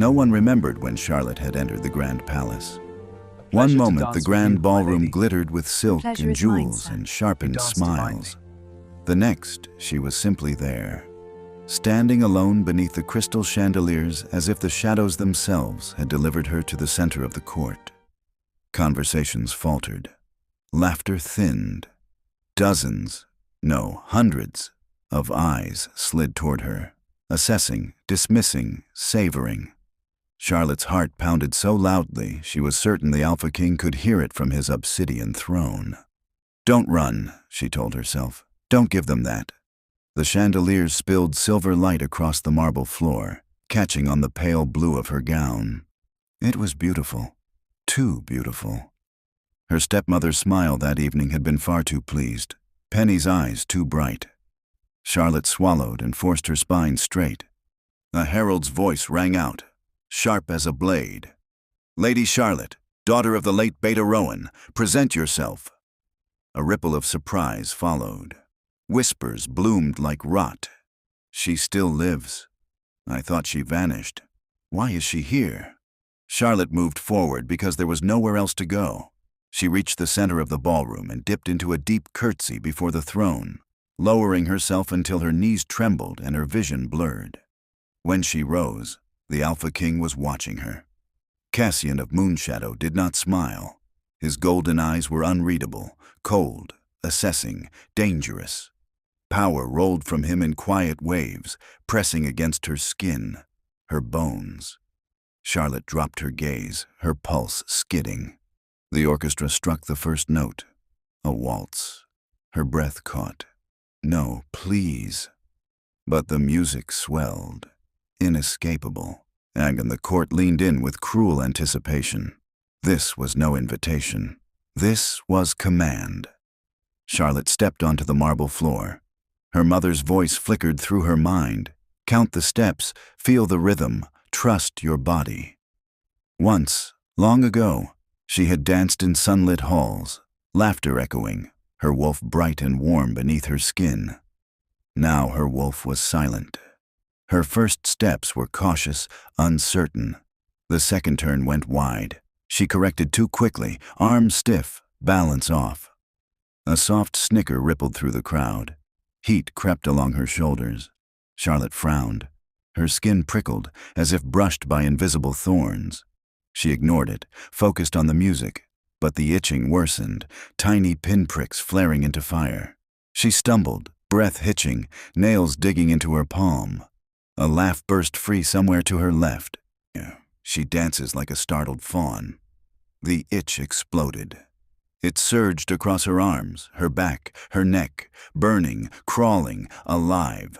No one remembered when Charlotte had entered the grand palace. One moment the grand ballroom glittered with silk and jewels and sharpened smiles. The next, she was simply there, standing alone beneath the crystal chandeliers as if the shadows themselves had delivered her to the center of the court. Conversations faltered. Laughter thinned. Dozens, no, hundreds, of eyes slid toward her, assessing, dismissing, savoring. Charlotte's heart pounded so loudly she was certain the Alpha King could hear it from his obsidian throne. "Don't run," she told herself. "Don't give them that." The chandeliers spilled silver light across the marble floor, catching on the pale blue of her gown. It was beautiful, too beautiful. Her stepmother's smile that evening had been far too pleased, Penny's eyes too bright. Charlotte swallowed and forced her spine straight. A herald's voice rang out, sharp as a blade. "Lady Charlotte, daughter of the late Beta Rowan, present yourself." A ripple of surprise followed. Whispers bloomed like rot. "She still lives. I thought she vanished. Why is she here?" Charlotte moved forward because there was nowhere else to go. She reached the center of the ballroom and dipped into a deep curtsy before the throne, lowering herself until her knees trembled and her vision blurred. When she rose, the Alpha King was watching her. Cassian of Moonshadow did not smile. His golden eyes were unreadable, cold, assessing, dangerous. Power rolled from him in quiet waves, pressing against her skin, her bones. Charlotte dropped her gaze, her pulse skidding. The orchestra struck the first note, a waltz. Her breath caught. "No, please." But the music swelled, inescapable, and the court leaned in with cruel anticipation. This was no invitation. This was command. Charlotte stepped onto the marble floor. Her mother's voice flickered through her mind. "Count the steps, feel the rhythm, trust your body." Once, long ago, she had danced in sunlit halls, laughter echoing, her wolf bright and warm beneath her skin. Now her wolf was silent. Her first steps were cautious, uncertain. The second turn went wide. She corrected too quickly, arms stiff, balance off. A soft snicker rippled through the crowd. Heat crept along her shoulders. Charlotte frowned. Her skin prickled, as if brushed by invisible thorns. She ignored it, focused on the music, but the itching worsened, tiny pinpricks flaring into fire. She stumbled, breath hitching, nails digging into her palm. A laugh burst free somewhere to her left. She dances like a startled fawn. The itch exploded. It surged across her arms, her back, her neck, burning, crawling, alive.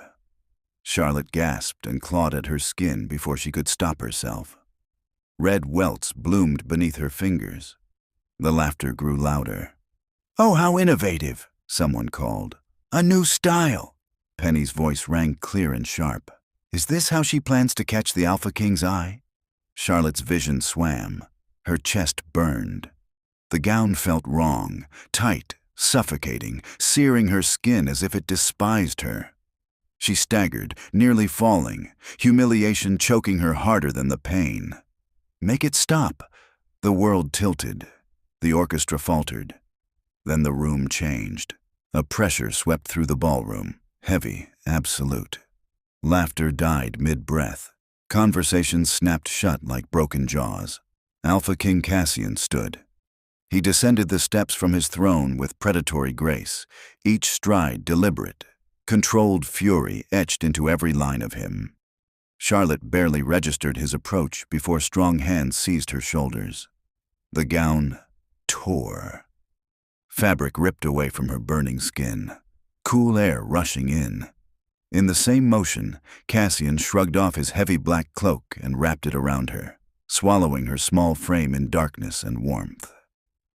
Charlotte gasped and clawed at her skin before she could stop herself. Red welts bloomed beneath her fingers. The laughter grew louder. "Oh, how innovative," someone called. "A new style." Penny's voice rang clear and sharp. Is this how she plans to catch the Alpha King's eye? Charlotte's vision swam. Her chest burned. The gown felt wrong, tight, suffocating, searing her skin as if it despised her. She staggered, nearly falling, humiliation choking her harder than the pain. Make it stop. The world tilted. The orchestra faltered. Then the room changed. A pressure swept through the ballroom, heavy, absolute. Laughter died mid-breath. Conversations snapped shut like broken jaws. Alpha King Cassian stood. He descended the steps from his throne with predatory grace, each stride deliberate, controlled fury etched into every line of him. Charlotte barely registered his approach before strong hands seized her shoulders. The gown tore. Fabric ripped away from her burning skin, cool air rushing in. In the same motion, Cassian shrugged off his heavy black cloak and wrapped it around her, swallowing her small frame in darkness and warmth.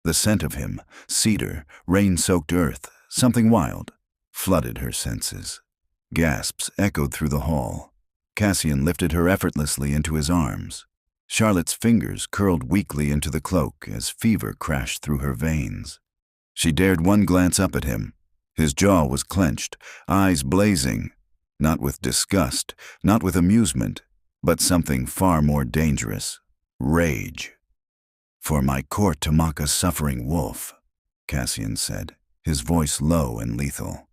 The scent of him, cedar, rain-soaked earth, something wild, flooded her senses. Gasps echoed through the hall. Cassian lifted her effortlessly into his arms. Charlotte's fingers curled weakly into the cloak as fever crashed through her veins. She dared one glance up at him. His jaw was clenched, eyes blazing, not with disgust, not with amusement, but something far more dangerous: rage. "For my court to mock a suffering wolf," Cassian said, his voice low and lethal,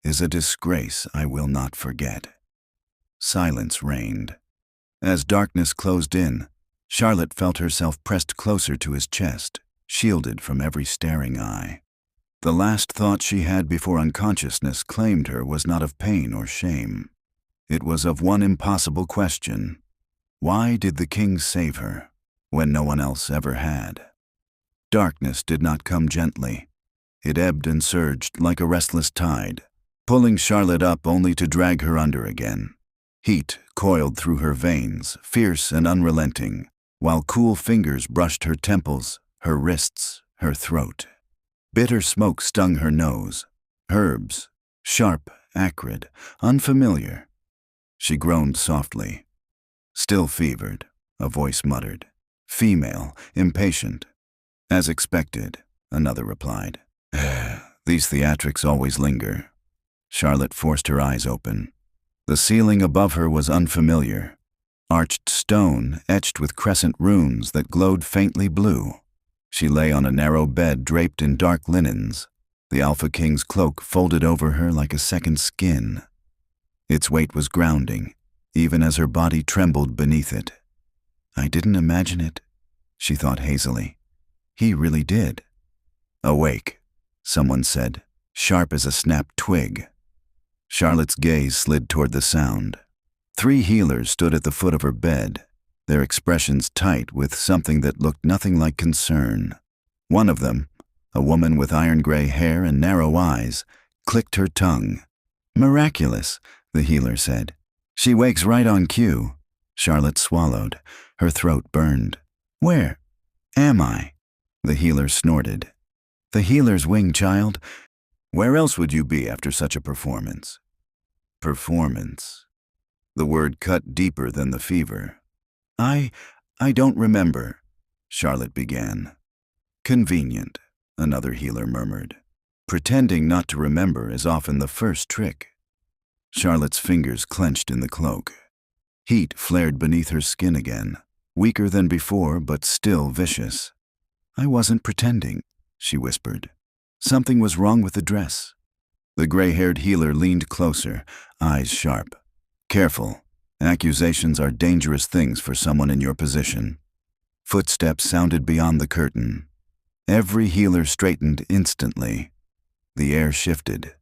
"is a disgrace I will not forget." Silence reigned. As darkness closed in, Charlotte felt herself pressed closer to his chest, shielded from every staring eye. The last thought she had before unconsciousness claimed her was not of pain or shame. It was of one impossible question: why did the king save her when no one else ever had? Darkness did not come gently. It ebbed and surged like a restless tide, pulling Charlotte up only to drag her under again. Heat coiled through her veins, fierce and unrelenting, while cool fingers brushed her temples, her wrists, her throat. Bitter smoke stung her nose. Herbs, sharp, acrid, unfamiliar. She groaned softly. "Still fevered," a voice muttered. "Female, impatient." "As expected," another replied. "These theatrics always linger." Charlotte forced her eyes open. The ceiling above her was unfamiliar. Arched stone, etched with crescent runes that glowed faintly blue. She lay on a narrow bed draped in dark linens, the Alpha King's cloak folded over her like a second skin. Its weight was grounding, even as her body trembled beneath it. "I didn't imagine it," she thought hazily. "He really did." "Awake," someone said, sharp as a snapped twig. Charlotte's gaze slid toward the sound. 3 healers stood at the foot of her bed, their expressions tight with something that looked nothing like concern. One of them, a woman with iron-gray hair and narrow eyes, clicked her tongue. "Miraculous," the healer said. "She wakes right on cue." Charlotte swallowed. Her throat burned. "Where am I?" The healer snorted. "The healer's wing, child. Where else would you be after such a performance?" Performance. The word cut deeper than the fever. I don't remember," Charlotte began. "Convenient," another healer murmured. "Pretending not to remember is often the first trick." Charlotte's fingers clenched in the cloak. Heat flared beneath her skin again, weaker than before but still vicious. "I wasn't pretending," she whispered. "Something was wrong with the dress." The gray-haired healer leaned closer, eyes sharp. "Careful. Accusations are dangerous things for someone in your position." Footsteps sounded beyond the curtain. Every healer straightened instantly. The air shifted.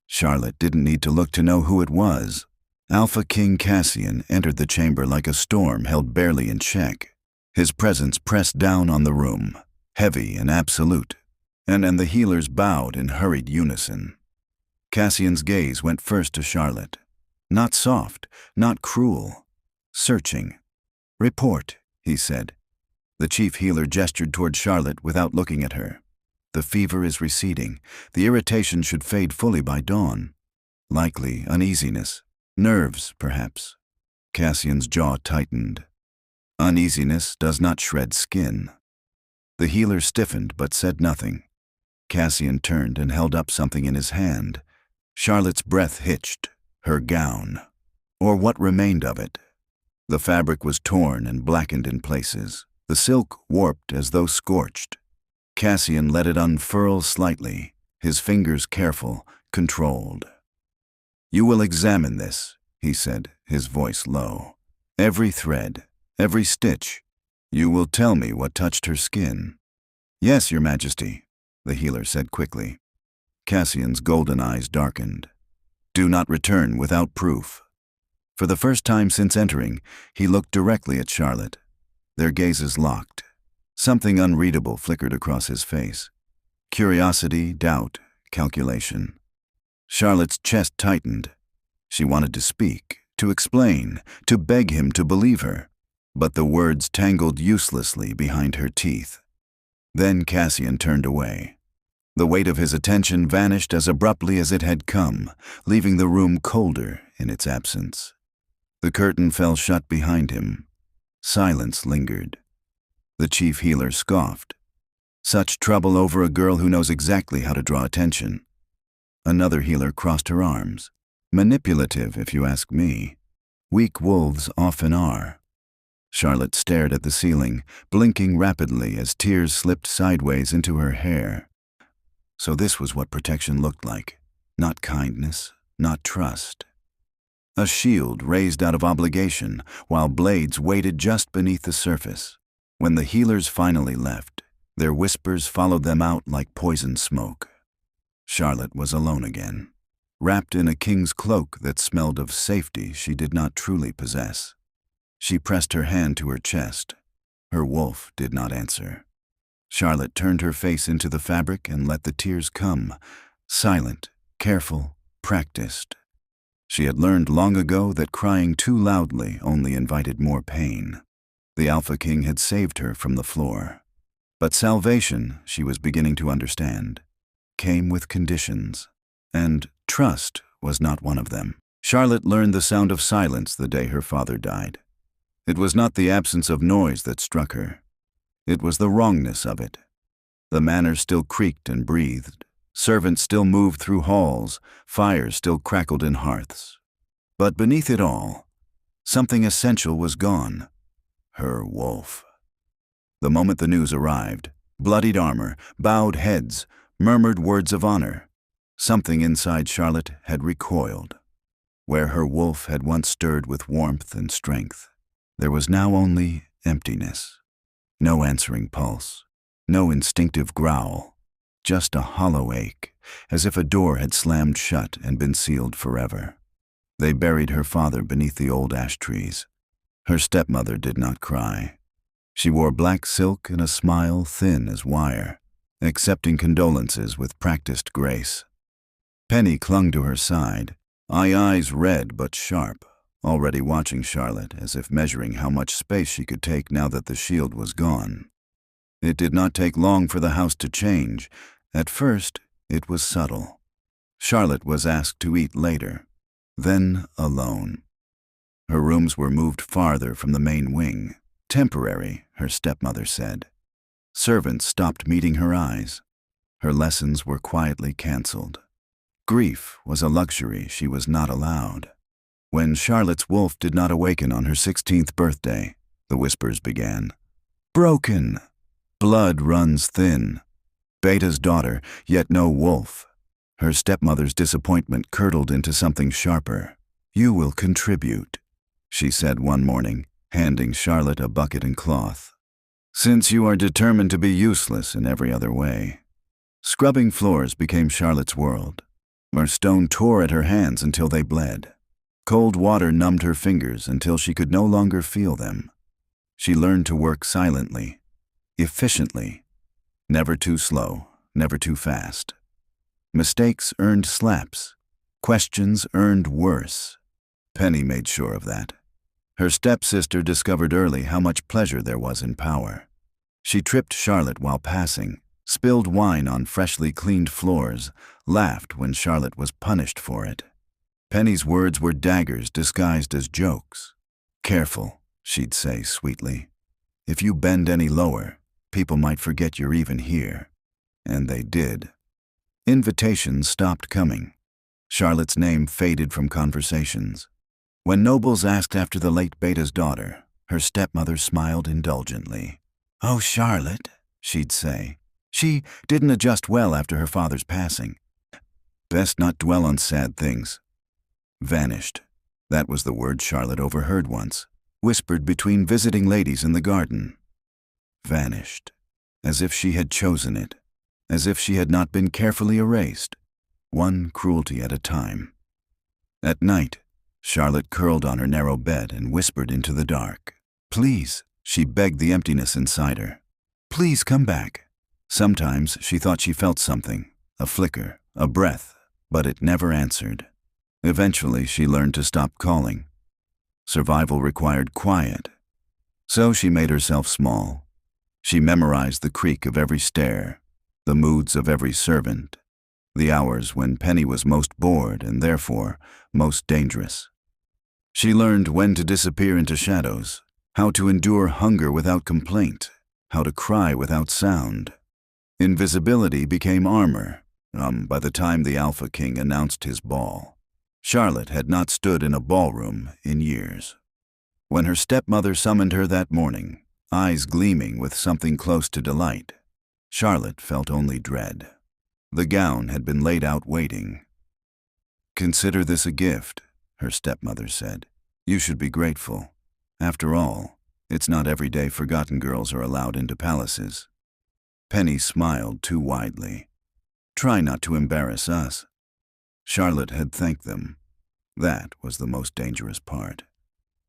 Charlotte didn't need to look to know who it was. Alpha King Cassian entered the chamber like a storm held barely in check. His presence pressed down on the room, heavy and absolute, and the healers bowed in hurried unison. Cassian's gaze went first to Charlotte. Not soft, not cruel. Searching. "Report," he said. The chief healer gestured toward Charlotte without looking at her. "The fever is receding. The irritation should fade fully by dawn. Likely uneasiness. Nerves, perhaps." Cassian's jaw tightened. Uneasiness does not shred skin. The healer stiffened but said nothing. Cassian turned and held up something in his hand. Charlotte's breath hitched. Her gown, or what remained of it. The fabric was torn and blackened in places, the silk warped as though scorched. Cassian let it unfurl slightly, his fingers careful, controlled. "You will examine this," he said, his voice low. "Every thread, every stitch. You will tell me what touched her skin." "Yes, Your Majesty," the healer said quickly. Cassian's golden eyes darkened. "Do not return without proof." For the first time since entering, he looked directly at Charlotte. Their gazes locked. Something unreadable flickered across his face. Curiosity, doubt, calculation. Charlotte's chest tightened. She wanted to speak, to explain, to beg him to believe her, but the words tangled uselessly behind her teeth. Then Cassian turned away. The weight of his attention vanished as abruptly as it had come, leaving the room colder in its absence. The curtain fell shut behind him. Silence lingered. The chief healer scoffed. Such trouble over a girl who knows exactly how to draw attention. Another healer crossed her arms. Manipulative, if you ask me. Weak wolves often are. Charlotte stared at the ceiling, blinking rapidly as tears slipped sideways into her hair. So this was what protection looked like. Not kindness, not trust. A shield raised out of obligation, while blades waited just beneath the surface. When the healers finally left, their whispers followed them out like poison smoke. Charlotte was alone again, wrapped in a king's cloak that smelled of safety she did not truly possess. She pressed her hand to her chest. Her wolf did not answer. Charlotte turned her face into the fabric and let the tears come, silent, careful, practiced. She had learned long ago that crying too loudly only invited more pain. The Alpha King had saved her from the floor. But salvation, she was beginning to understand, came with conditions, and trust was not one of them. Charlotte learned the sound of silence the day her father died. It was not the absence of noise that struck her. It was the wrongness of it. The manor still creaked and breathed. Servants still moved through halls. Fires still crackled in hearths. But beneath it all, something essential was gone. Her wolf. The moment the news arrived, bloodied armor, bowed heads, murmured words of honor, something inside Charlotte had recoiled. Where her wolf had once stirred with warmth and strength, there was now only emptiness. No answering pulse, no instinctive growl, just a hollow ache, as if a door had slammed shut and been sealed forever. They buried her father beneath the old ash trees. Her stepmother did not cry. She wore black silk and a smile thin as wire, accepting condolences with practiced grace. Penny clung to her side, eyes red but sharp, already watching Charlotte as if measuring how much space she could take now that the shield was gone. It did not take long for the house to change. At first, it was subtle. Charlotte was asked to eat later, then alone. Her rooms were moved farther from the main wing. Temporary, her stepmother said. Servants stopped meeting her eyes. Her lessons were quietly canceled. Grief was a luxury she was not allowed. When Charlotte's wolf did not awaken on her 16th birthday, the whispers began. Broken. Blood runs thin. Beta's daughter, yet no wolf. Her stepmother's disappointment curdled into something sharper. You will contribute, she said one morning, handing Charlotte a bucket and cloth. Since you are determined to be useless in every other way. Scrubbing floors became Charlotte's world. Her stone tore at her hands until they bled. Cold water numbed her fingers until she could no longer feel them. She learned to work silently, efficiently, never too slow, never too fast. Mistakes earned slaps. Questions earned worse. Penny made sure of that. Her stepsister discovered early how much pleasure there was in power. She tripped Charlotte while passing, spilled wine on freshly cleaned floors, laughed when Charlotte was punished for it. Penny's words were daggers disguised as jokes. Careful, she'd say sweetly. If you bend any lower, people might forget you're even here. And they did. Invitations stopped coming. Charlotte's name faded from conversations. When nobles asked after the late Beta's daughter, her stepmother smiled indulgently. Oh, Charlotte, she'd say. She didn't adjust well after her father's passing. Best not dwell on sad things. Vanished. That was the word Charlotte overheard once, whispered between visiting ladies in the garden. Vanished. As if she had chosen it. As if she had not been carefully erased. One cruelty at a time. At night, Charlotte curled on her narrow bed and whispered into the dark. Please, she begged the emptiness inside her. Please come back. Sometimes she thought she felt something, a flicker, a breath, but it never answered. Eventually, she learned to stop calling. Survival required quiet. So she made herself small. She memorized the creak of every stair, the moods of every servant, the hours when Penny was most bored and therefore most dangerous. She learned when to disappear into shadows, how to endure hunger without complaint, how to cry without sound. Invisibility became armor by the time the Alpha King announced his ball. Charlotte had not stood in a ballroom in years. When her stepmother summoned her that morning, eyes gleaming with something close to delight, Charlotte felt only dread. The gown had been laid out waiting. "Consider this a gift," her stepmother said. "You should be grateful. After all, it's not every day forgotten girls are allowed into palaces." Penny smiled too widely. "Try not to embarrass us." Charlotte had thanked them. That was the most dangerous part.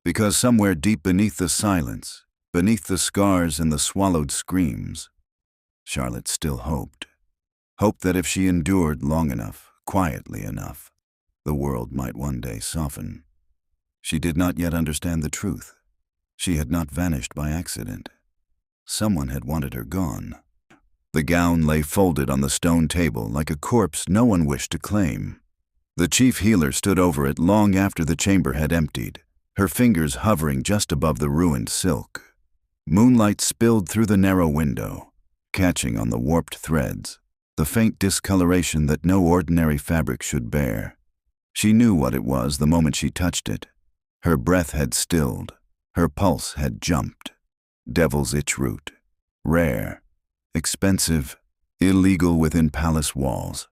Because somewhere deep beneath the silence, beneath the scars and the swallowed screams, Charlotte still hoped. Hoped that if she endured long enough, quietly enough, the world might one day soften. She did not yet understand the truth. She had not vanished by accident. Someone had wanted her gone. The gown lay folded on the stone table like a corpse no one wished to claim. The chief healer stood over it long after the chamber had emptied, her fingers hovering just above the ruined silk. Moonlight spilled through the narrow window, catching on the warped threads, the faint discoloration that no ordinary fabric should bear. She knew what it was the moment she touched it. Her breath had stilled, her pulse had jumped. Devil's itch root, rare, expensive, illegal within palace walls,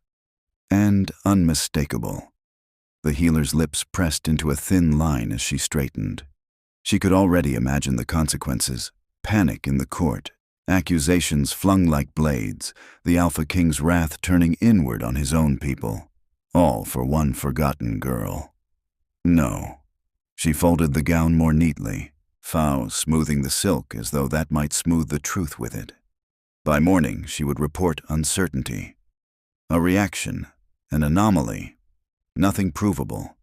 and unmistakable. The healer's lips pressed into a thin line as she straightened. She could already imagine the consequences: panic in the court, accusations flung like blades, the Alpha King's wrath turning inward on his own people, all for one forgotten girl. No. She folded the gown more neatly, smoothing the silk as though that might smooth the truth with it. By morning, she would report uncertainty. A reaction, an anomaly, nothing provable.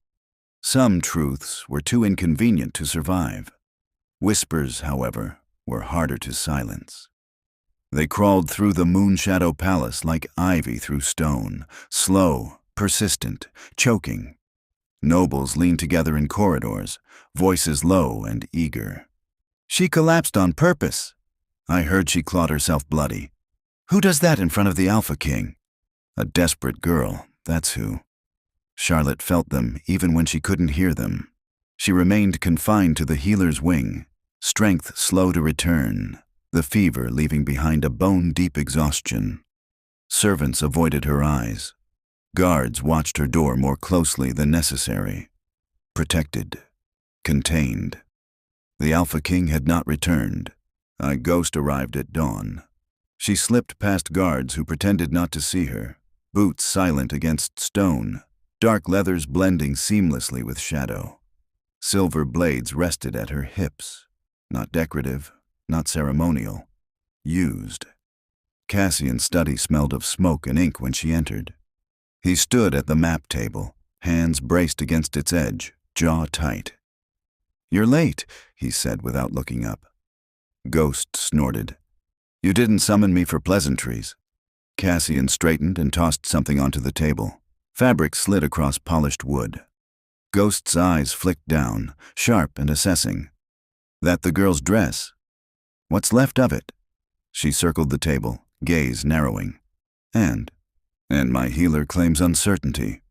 Some truths were too inconvenient to survive. Whispers, however, were harder to silence. They crawled through the Moonshadow Palace like ivy through stone, slow, persistent, choking. Nobles leaned together in corridors, voices low and eager. "She collapsed on purpose. I heard she clawed herself bloody. Who does that in front of the Alpha King? A desperate girl, that's who." Charlotte felt them even when she couldn't hear them. She remained confined to the healer's wing, strength slow to return, the fever leaving behind a bone-deep exhaustion. Servants avoided her eyes. Guards watched her door more closely than necessary. Protected. Contained. The Alpha King had not returned. A ghost arrived at dawn. She slipped past guards who pretended not to see her, boots silent against stone, dark leathers blending seamlessly with shadow. Silver blades rested at her hips, not decorative, not ceremonial, used. Cassian's study smelled of smoke and ink when she entered. He stood at the map table, hands braced against its edge, jaw tight. "You're late," he said without looking up. Ghost snorted. "You didn't summon me for pleasantries." Cassian straightened and tossed something onto the table. Fabric slid across polished wood. Ghost's eyes flicked down, sharp and assessing. "That the girl's dress? What's left of it?" She circled the table, gaze narrowing. And my healer claims uncertainty,"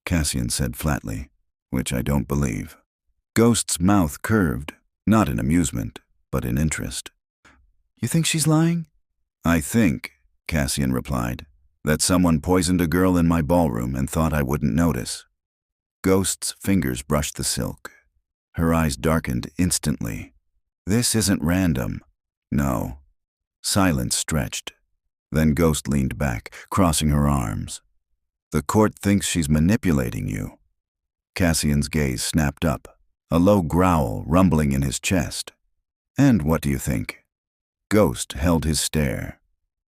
Cassian said flatly, "which I don't believe." Ghost's mouth curved, not in amusement, but in interest. "You think she's lying?" "I think," Cassian replied, "that someone poisoned a girl in my ballroom and thought I wouldn't notice." Ghost's fingers brushed the silk. Her eyes darkened instantly. "This isn't random." "No." Silence stretched. Then Ghost leaned back, crossing her arms. "The court thinks she's manipulating you." Cassian's gaze snapped up, a low growl rumbling in his chest. "And what do you think?" Ghost held his stare.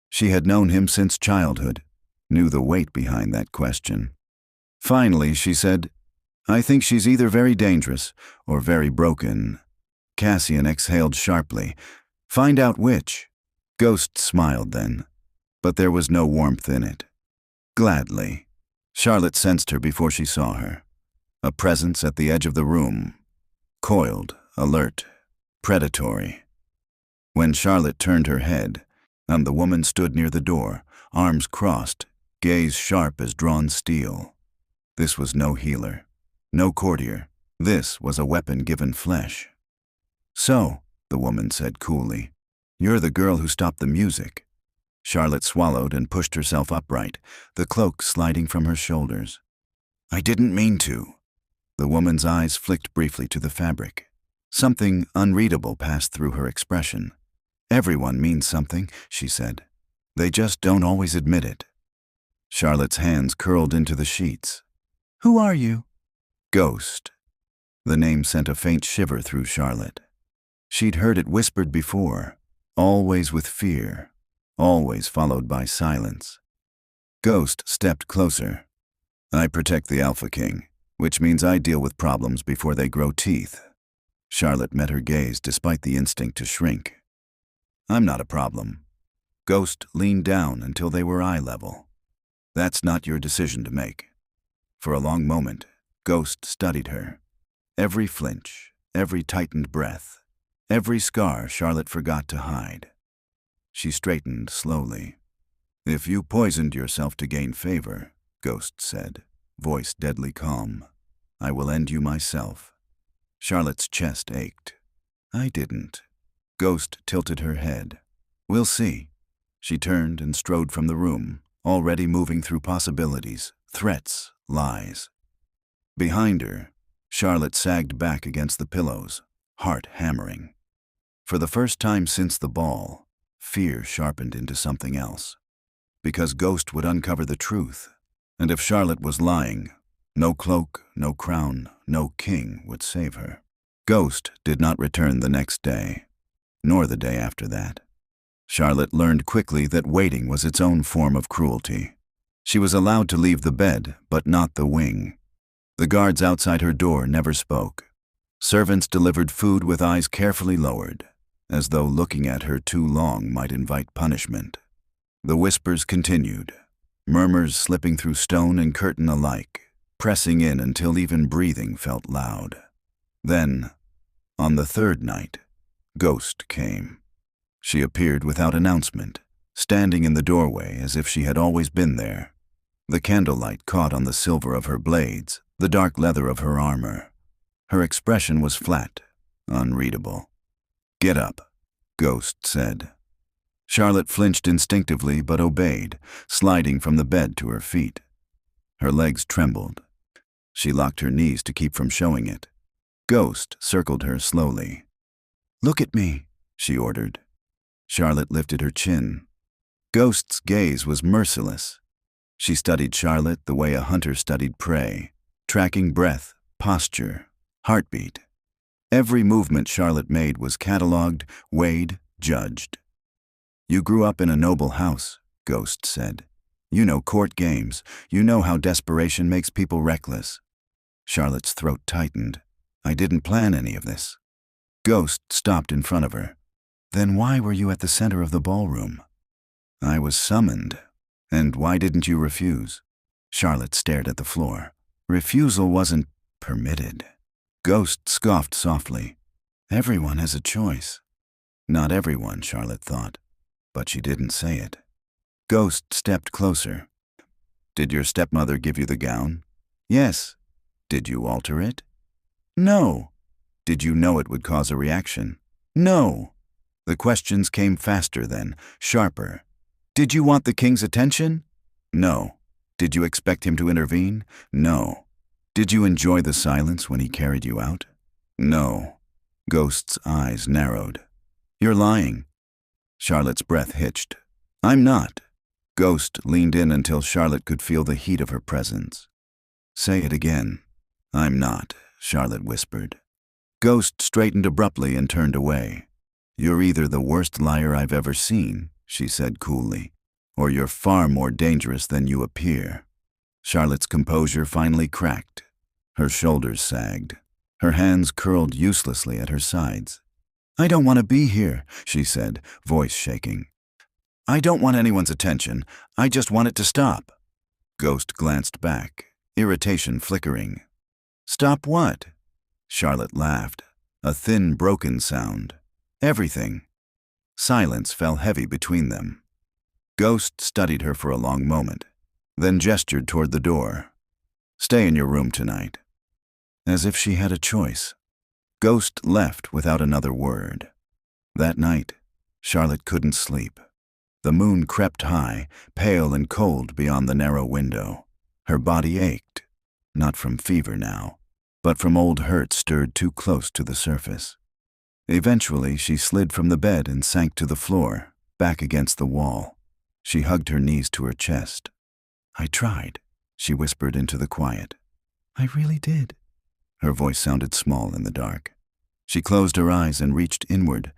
She had known him since childhood, knew the weight behind that question. Finally, she said, "I think she's either very dangerous or very broken." Cassian exhaled sharply. "Find out which." Ghost smiled then, but there was no warmth in it. Gladly. Charlotte sensed her before she saw her. A presence at the edge of the room. Coiled, alert, predatory. When Charlotte turned her head, the woman stood near the door, arms crossed, gaze sharp as drawn steel. This was no healer. No courtier. This was a weapon given flesh. "So," the woman said coolly, "you're the girl who stopped the music." Charlotte swallowed and pushed herself upright, the cloak sliding from her shoulders. "I didn't mean to." The woman's eyes flicked briefly to the fabric. Something unreadable passed through her expression. "Everyone means something," she said. "They just don't always admit it." Charlotte's hands curled into the sheets. "Who are you?" "Ghost." The name sent a faint shiver through Charlotte. She'd heard it whispered before, always with fear, always followed by silence. Ghost stepped closer. "I protect the Alpha King, which means I deal with problems before they grow teeth." Charlotte met her gaze despite the instinct to shrink. "I'm not a problem." Ghost leaned down until they were eye level. "That's not your decision to make." For a long moment, Ghost studied her. Every flinch, every tightened breath, every scar Charlotte forgot to hide. She straightened slowly. "If you poisoned yourself to gain favor," Ghost said, voice deadly calm, "I will end you myself." Charlotte's chest ached. "I didn't." Ghost tilted her head. "We'll see." She turned and strode from the room, already moving through possibilities, threats, lies. Behind her, Charlotte sagged back against the pillows, heart hammering. For the first time since the ball, fear sharpened into something else. Because Ghost would uncover the truth, and if Charlotte was lying, no cloak, no crown, no king would save her. Ghost did not return the next day, nor the day after that. Charlotte learned quickly that waiting was its own form of cruelty. She was allowed to leave the bed, but not the wing. The guards outside her door never spoke. Servants delivered food with eyes carefully lowered, as though looking at her too long might invite punishment. The whispers continued, murmurs slipping through stone and curtain alike, pressing in until even breathing felt loud. Then, on the third night, Ghost came. She appeared without announcement, standing in the doorway as if she had always been there. The candlelight caught on the silver of her blades, the dark leather of her armor. Her expression was flat, unreadable. "Get up," Ghost said. Charlotte flinched instinctively but obeyed, sliding from the bed to her feet. Her legs trembled. She locked her knees to keep from showing it. Ghost circled her slowly. "Look at me," she ordered. Charlotte lifted her chin. Ghost's gaze was merciless. She studied Charlotte the way a hunter studied prey, tracking breath, posture, heartbeat. Every movement Charlotte made was catalogued, weighed, judged. "You grew up in a noble house," Ghost said. "You know court games. You know how desperation makes people reckless." Charlotte's throat tightened. "I didn't plan any of this." Ghost stopped in front of her. "Then why were you at the center of the ballroom?" "I was summoned." "And why didn't you refuse?" Charlotte stared at the floor. "Refusal wasn't permitted." Ghost scoffed softly. "Everyone has a choice." Not everyone, Charlotte thought, but she didn't say it. Ghost stepped closer. "Did your stepmother give you the gown?" "Yes." "Did you alter it?" "No." "Did you know it would cause a reaction?" "No." The questions came faster then, sharper. "Did you want the king's attention?" "No." "Did you expect him to intervene?" "No." "Did you enjoy the silence when he carried you out?" "No." Ghost's eyes narrowed. "You're lying." Charlotte's breath hitched. "I'm not." Ghost leaned in until Charlotte could feel the heat of her presence. "Say it again." "I'm not," Charlotte whispered. Ghost straightened abruptly and turned away. "You're either the worst liar I've ever seen," she said coolly, "or you're far more dangerous than you appear." Charlotte's composure finally cracked. Her shoulders sagged. Her hands curled uselessly at her sides. "I don't want to be here," she said, voice shaking. "I don't want anyone's attention. I just want it to stop." Ghost glanced back, irritation flickering. "Stop what?" Charlotte laughed, a thin, broken sound. "Everything." Silence fell heavy between them. Ghost studied her for a long moment, then gestured toward the door. "Stay in your room tonight." as if she had a choice. Ghost left without another word. That night, Charlotte couldn't sleep. The moon crept high, pale and cold beyond the narrow window. Her body ached, not from fever now, but from old hurt stirred too close to the surface. Eventually, she slid from the bed and sank to the floor, back against the wall. She hugged her knees to her chest. "I tried," she whispered into the quiet. "I really did." Her voice sounded small in the dark. She closed her eyes and reached inward,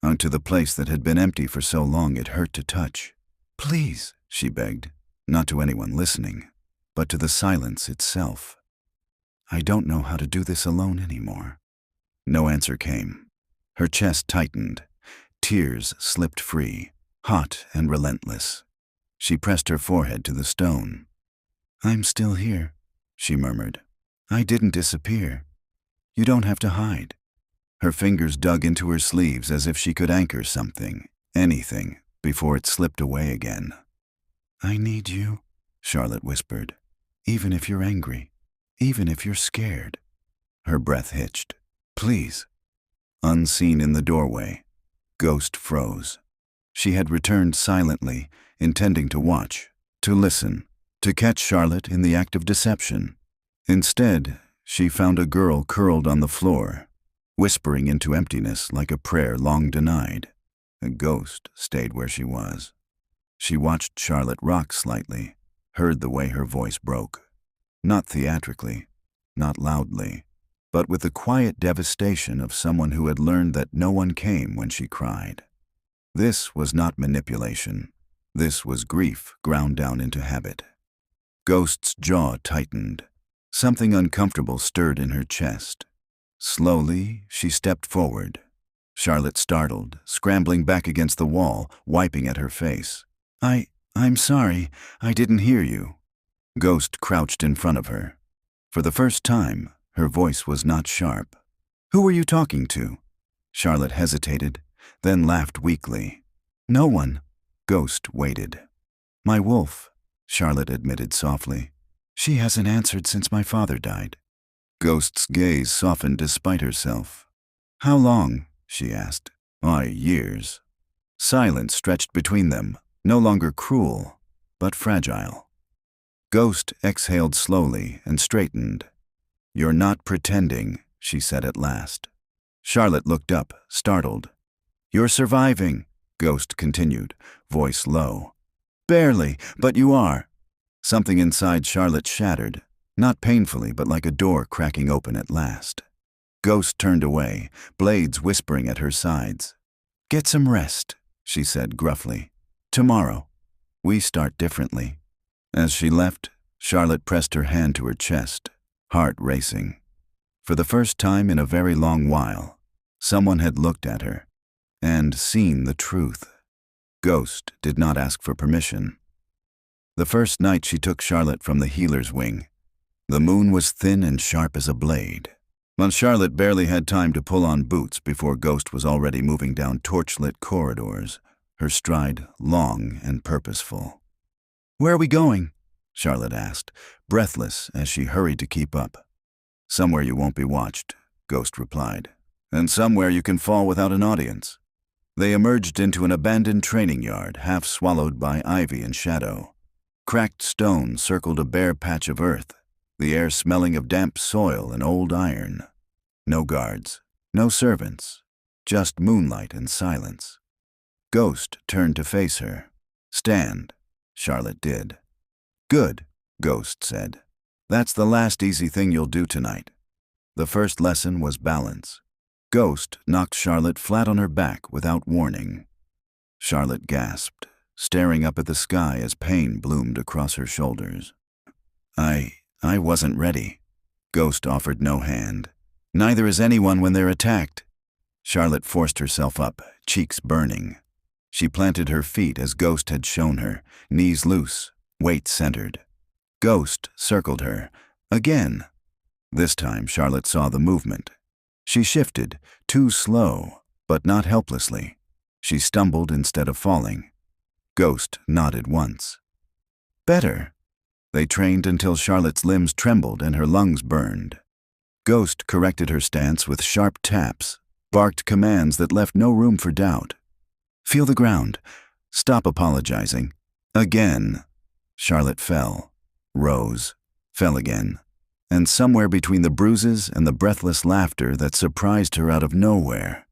onto the place that had been empty for so long it hurt to touch. "Please," she begged, not to anyone listening, but to the silence itself. "I don't know how to do this alone anymore." No answer came. Her chest tightened. Tears slipped free, hot and relentless. She pressed her forehead to the stone. "I'm still here," she murmured. "I didn't disappear. You don't have to hide." Her fingers dug into her sleeves as if she could anchor something, anything, before it slipped away again. "I need you," Charlotte whispered. "Even if you're angry, even if you're scared." Her breath hitched. "Please." Unseen in the doorway, Ghost froze. She had returned silently, intending to watch, to listen, to catch Charlotte in the act of deception. Instead, she found a girl curled on the floor, whispering into emptiness like a prayer long denied. A Ghost stayed where she was. She watched Charlotte rock slightly, heard the way her voice broke. Not theatrically, not loudly, but with the quiet devastation of someone who had learned that no one came when she cried. This was not manipulation. This was grief ground down into habit. Ghost's jaw tightened. Something uncomfortable stirred in her chest. Slowly, she stepped forward. Charlotte startled, scrambling back against the wall, wiping at her face. I'm sorry, I didn't hear you." Ghost crouched in front of her. For the first time, her voice was not sharp. "Who were you talking to?" Charlotte hesitated, then laughed weakly. "No one." Ghost waited. "My wolf," Charlotte admitted softly. "She hasn't answered since my father died." Ghost's gaze softened despite herself. "How long?" she asked. "Why, years." Silence stretched between them, no longer cruel, but fragile. Ghost exhaled slowly and straightened. "You're not pretending," she said at last. Charlotte looked up, startled. "You're surviving," Ghost continued, voice low. "Barely, but you are." Something inside Charlotte shattered. Not painfully, but like a door cracking open at last. Ghost turned away, blades whispering at her sides. "Get some rest," she said gruffly. "Tomorrow, we start differently." As she left, Charlotte pressed her hand to her chest, heart racing. For the first time in a very long while, someone had looked at her and seen the truth. Ghost did not ask for permission. The first night she took Charlotte from the healer's wing, the moon was thin and sharp as a blade. While Charlotte barely had time to pull on boots before Ghost was already moving down torchlit corridors, her stride long and purposeful. "Where are we going?" Charlotte asked, breathless as she hurried to keep up. "Somewhere you won't be watched," Ghost replied, "and somewhere you can fall without an audience." They emerged into an abandoned training yard, half swallowed by ivy and shadow. Cracked stone circled a bare patch of earth, the air smelling of damp soil and old iron. No guards, no servants, just moonlight and silence. Ghost turned to face her. "Stand," Charlotte did. "Good," Ghost said. "That's the last easy thing you'll do tonight." The first lesson was balance. Ghost knocked Charlotte flat on her back without warning. Charlotte gasped, staring up at the sky as pain bloomed across her shoulders. I wasn't ready." Ghost offered no hand. "Neither is anyone when they're attacked." Charlotte forced herself up, cheeks burning. She planted her feet as Ghost had shown her, knees loose, weight centered. Ghost circled her. Again. This time Charlotte saw the movement. She shifted, too slow, but not helplessly. She stumbled instead of falling. Ghost nodded once. "Better." They trained until Charlotte's limbs trembled and her lungs burned. Ghost corrected her stance with sharp taps, barked commands that left no room for doubt. Feel the ground. Stop apologizing. Again. Charlotte fell, rose, fell again, and somewhere between the bruises and the breathless laughter that surprised her out of nowhere,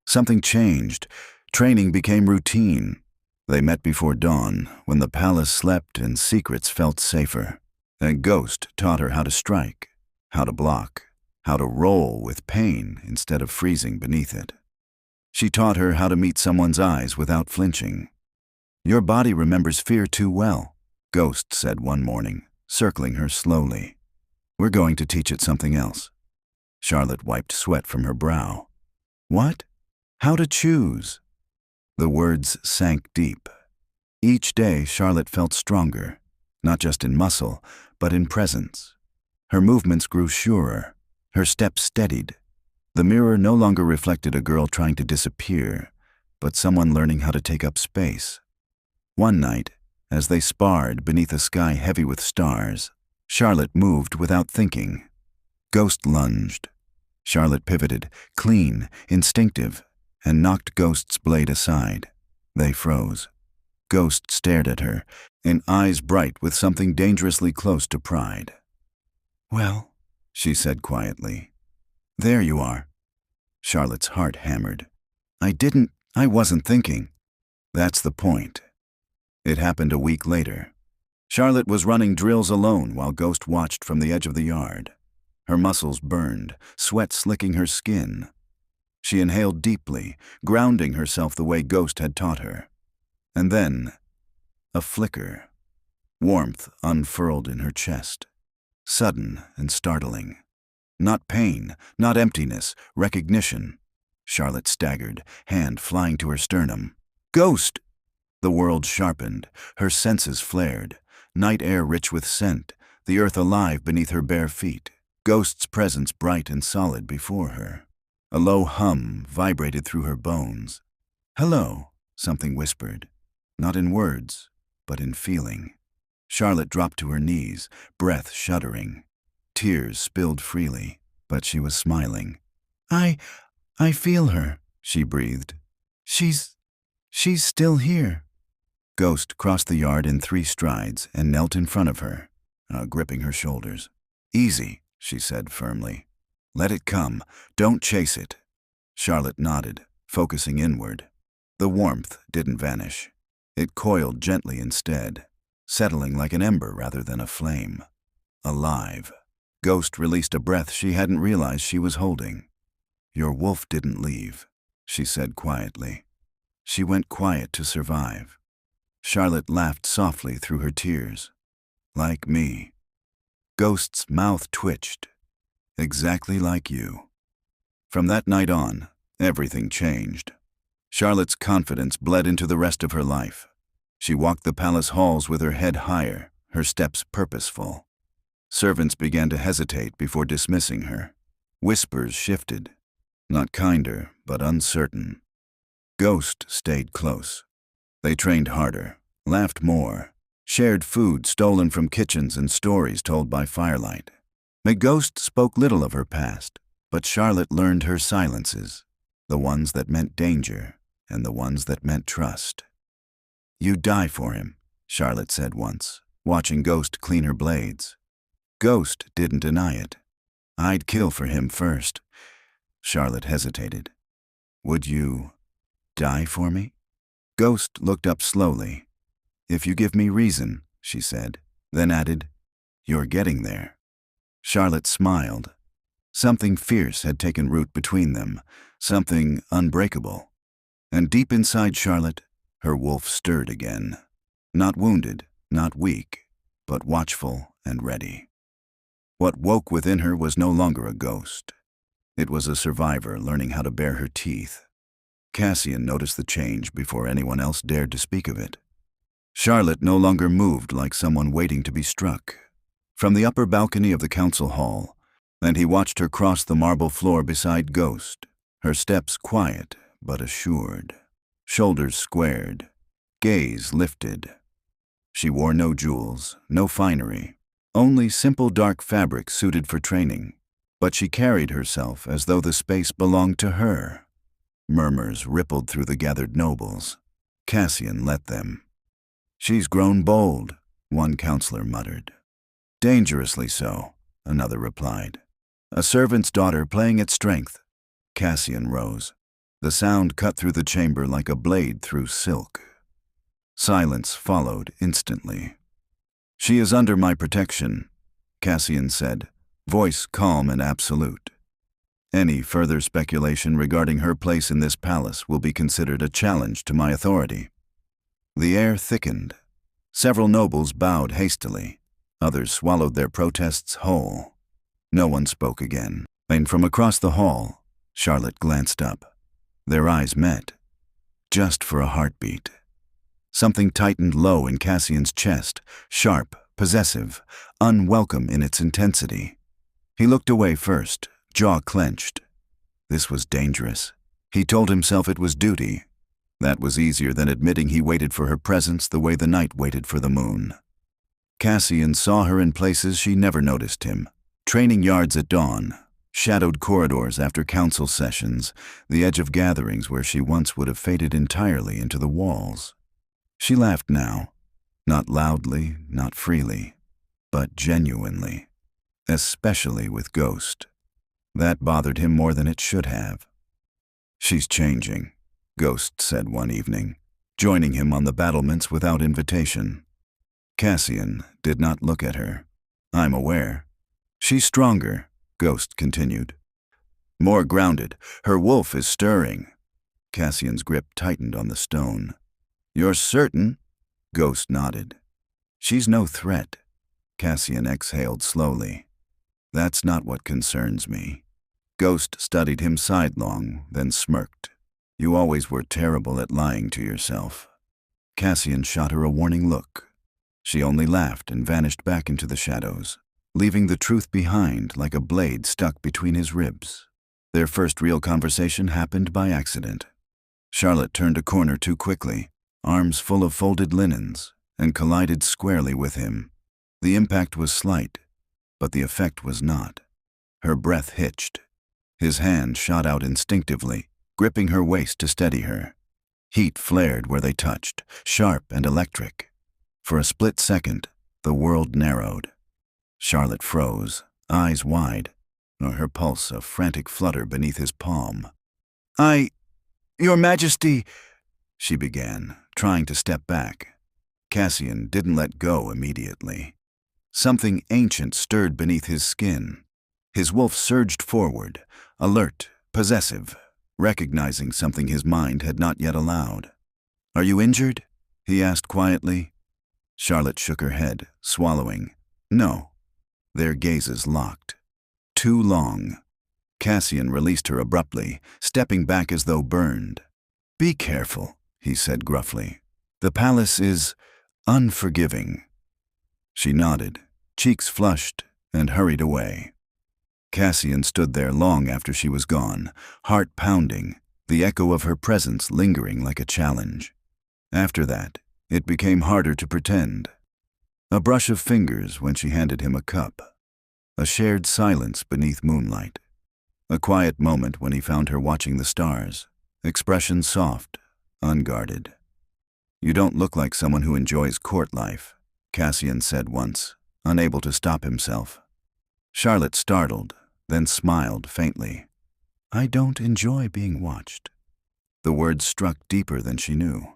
something changed. Training became routine. They met before dawn, when the palace slept and secrets felt safer. And Ghost taught her how to strike, how to block, how to roll with pain instead of freezing beneath it. She taught her how to meet someone's eyes without flinching. "Your body remembers fear too well," Ghost said one morning, circling her slowly. "We're going to teach it something else." Charlotte wiped sweat from her brow. "What?" "How to choose." The words sank deep. Each day Charlotte felt stronger, not just in muscle, but in presence. Her movements grew surer, her steps steadied. The mirror no longer reflected a girl trying to disappear, but someone learning how to take up space. One night, as they sparred beneath a sky heavy with stars, Charlotte moved without thinking. Ghost lunged. Charlotte pivoted, clean, instinctive, and knocked Ghost's blade aside. They froze. Ghost stared at her, in eyes bright with something dangerously close to pride. "Well," she said quietly. "There you are." Charlotte's heart hammered. I wasn't thinking." "That's the point." It happened a week later. Charlotte was running drills alone while Ghost watched from the edge of the yard. Her muscles burned, sweat slicking her skin. She inhaled deeply, grounding herself the way Ghost had taught her. And then, a flicker. Warmth unfurled in her chest. Sudden and startling. Not pain, not emptiness, recognition. Charlotte staggered, hand flying to her sternum. "Ghost!" The world sharpened, her senses flared, night air rich with scent, the earth alive beneath her bare feet, Ghost's presence bright and solid before her. A low hum vibrated through her bones. "Hello," something whispered, not in words, but in feeling. Charlotte dropped to her knees, breath shuddering. Tears spilled freely, but she was smiling. I feel her," she breathed. She's still here." Ghost crossed the yard in 3 strides and knelt in front of her, gripping her shoulders. "Easy," she said firmly. "Let it come. Don't chase it." Charlotte nodded, focusing inward. The warmth didn't vanish. It coiled gently instead, settling like an ember rather than a flame. Alive. Ghost released a breath she hadn't realized she was holding. "Your wolf didn't leave," she said quietly. "She went quiet to survive." Charlotte laughed softly through her tears. "Like me." Ghost's mouth twitched. "Exactly like you." From that night on, everything changed. Charlotte's confidence bled into the rest of her life. She walked the palace halls with her head higher, her steps purposeful. Servants began to hesitate before dismissing her. Whispers shifted, not kinder, but uncertain. Ghost stayed close. They trained harder, laughed more, shared food stolen from kitchens and stories told by firelight. The Ghost spoke little of her past, but Charlotte learned her silences, the ones that meant danger and the ones that meant trust. "You'd die for him," Charlotte said once, watching Ghost clean her blades. Ghost didn't deny it. "I'd kill for him first." Charlotte hesitated. "Would you die for me?" Ghost looked up slowly. "If you give me reason," she said, then added, "You're getting there." Charlotte smiled. Something fierce had taken root between them, something unbreakable. And deep inside Charlotte, her wolf stirred again. Not wounded, not weak, but watchful and ready. What woke within her was no longer a ghost. It was a survivor learning how to bare her teeth. Cassian noticed the change before anyone else dared to speak of it. Charlotte no longer moved like someone waiting to be struck. From the upper balcony of the council hall, and he watched her cross the marble floor beside Ghost, her steps quiet but assured, shoulders squared, gaze lifted. She wore no jewels, no finery, only simple dark fabric suited for training. but she carried herself as though the space belonged to her. Murmurs rippled through the gathered nobles. Cassian let them. "She's grown bold," one counselor muttered. "Dangerously so," another replied. "A servant's daughter playing at strength." Cassian rose. The sound cut through the chamber like a blade through silk. Silence followed instantly. "She is under my protection," Cassian said, voice calm and absolute. "Any further speculation regarding her place in this palace will be considered a challenge to my authority." The air thickened. Several nobles bowed hastily. Others swallowed their protests whole. No one spoke again. And from across the hall, Charlotte glanced up. Their eyes met. Just for a heartbeat. Something tightened low in Cassian's chest, sharp, possessive, unwelcome in its intensity. He looked away first, jaw clenched. This was dangerous. He told himself it was duty. That was easier than admitting he waited for her presence the way the night waited for the moon. Cassian saw her in places she never noticed him. Training yards at dawn, shadowed corridors after council sessions, the edge of gatherings where she once would have faded entirely into the walls. She laughed now, not loudly, not freely, but genuinely, especially with Ghost. That bothered him more than it should have. "She's changing," Ghost said one evening, joining him on the battlements without invitation. Cassian did not look at her. "I'm aware." "She's stronger," Ghost continued. "More grounded. Her wolf is stirring." Cassian's grip tightened on the stone. "You're certain?" Ghost nodded. "She's no threat." Cassian exhaled slowly. "That's not what concerns me." Ghost studied him sidelong, then smirked. "You always were terrible at lying to yourself." Cassian shot her a warning look. She only laughed and vanished back into the shadows, leaving the truth behind like a blade stuck between his ribs. Their first real conversation happened by accident. Charlotte turned a corner too quickly, arms full of folded linens, and collided squarely with him. The impact was slight, but the effect was not. Her breath hitched. His hand shot out instinctively, gripping her waist to steady her. Heat flared where they touched, sharp and electric. For a split second, the world narrowed. Charlotte froze, eyes wide, her pulse a frantic flutter beneath his palm. Your Majesty," she began, trying to step back. Cassian didn't let go immediately. Something ancient stirred beneath his skin. His wolf surged forward, alert, possessive, recognizing something his mind had not yet allowed. "Are you injured?" he asked quietly. Charlotte shook her head, swallowing. "No." Their gazes locked. Too long. Cassian released her abruptly, stepping back as though burned. "Be careful," he said gruffly. "The palace is unforgiving." She nodded, cheeks flushed, and hurried away. Cassian stood there long after she was gone, heart pounding, the echo of her presence lingering like a challenge. After that, it became harder to pretend. A brush of fingers when she handed him a cup. A shared silence beneath moonlight. A quiet moment when he found her watching the stars, expression soft, unguarded. "You don't look like someone who enjoys court life," Cassian said once, unable to stop himself. Charlotte startled, then smiled faintly. "I don't enjoy being watched." The words struck deeper than she knew.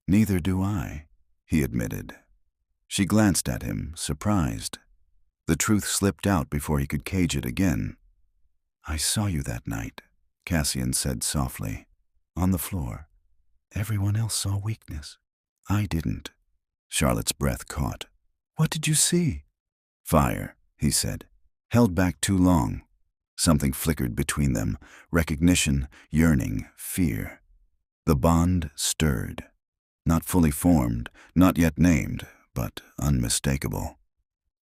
"Neither do I," he admitted. She glanced at him, surprised. The truth slipped out before he could cage it again. "I saw you that night," Cassian said softly. "On the floor. Everyone else saw weakness. I didn't." Charlotte's breath caught. "What did you see?" "Fire," he said. "Held back too long." Something flickered between them, recognition, yearning, fear. The bond stirred. Not fully formed, not yet named, but unmistakable.